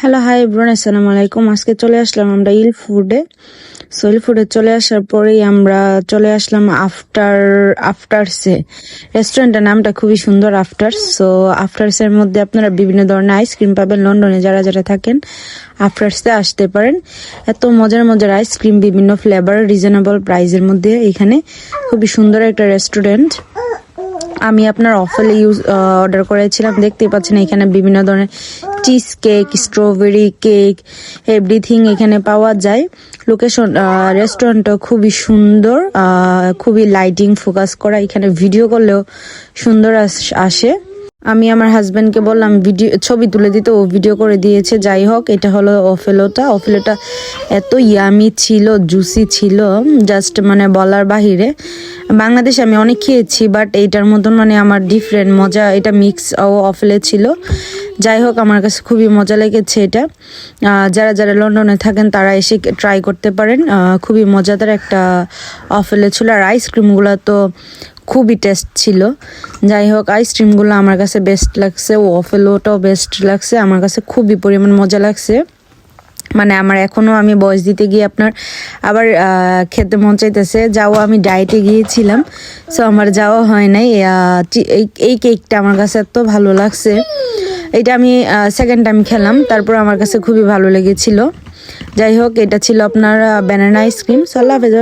Hello hi everyone, আসসালামু আলাইকুম। আজকে চলে আসলাম আমরা ইল ফুডে। সো ইল ফুডে চলে আসার পরেই আমরা চলে আসলাম আফটারসে। রেস্টুরেন্টের নামটা খুবই সুন্দর, আফটার্স। সো আফটার্সের মধ্যে আপনারা বিভিন্ন ধরনের আইসক্রিম পাবেন। লন্ডনে যারা যারা থাকেন আফটার্সে আসতে পারেন। এত মজার মজার আইসক্রিম, বিভিন্ন ফ্লেভার, রিজনেবল প্রাইসের মধ্যে এখানে খুবই সুন্দর একটা রেস্টুরেন্ট। আমি আপনার অফেলে অর্ডার করেছিলাম, দেখতেই পাচ্ছেন এখানে বিভিন্ন ধরনের cheese cake, strawberry cake, everything এখানে পাওয়া যায়। লোকেশন রেস্টুরেন্টটা খুবই সুন্দর, খুবই লাইটিং ফোকাস করা, এখানে ভিডিও করলেও সুন্দর আসে। আমি আমার হাজব্যান্ডকে বললাম ছবি তুলে দিতে, ও ভিডিও করে দিয়েছে। যাই হোক, এটা হলো অফেলোটা এত ইয়ামি ছিল, জুসি ছিল, জাস্ট মানে বলার বাহিরে। বাংলাদেশে আমি অনেক খেয়েছি, বাট এইটার মতন মানে আমার ডিফারেন্ট মজা। এটা মিক্স অফেলে ছিল। যাই হোক, আমার কাছে খুবই মজা লেগেছে এটা। যারা যারা লন্ডনে থাকেন তারা এসে ট্রাই করতে পারেন। খুবই মজাদার একটা অফেলে ছিল। আর আইসক্রিমগুলো তো খুবই টেস্ট ছিল। যাই হোক, আইসক্রিমগুলো আমার কাছে বেস্ট লাগছে, অফেলোটাও বেস্ট লাগছে। আমার কাছে খুবই পরিমাণ মজা লাগছে। মানে আমার এখনও আমি বয়স দিতে গিয়ে আপনার আবার খেতে মন চাইতেছে। যাও, আমি ডায়েটে গিয়েছিলাম, সো আমার যাওয়া হয় নাই। এই কেকটা আমার কাছে এত ভালো লাগছে। এটা আমি সেকেন্ড টাইম খেলাম, তারপর আমার কাছে খুবই ভালো লেগেছিল। যাই হোক, এটা ছিল আপনার ব্যানানা আইসক্রিম। সো আল্লাহ হাফেজ।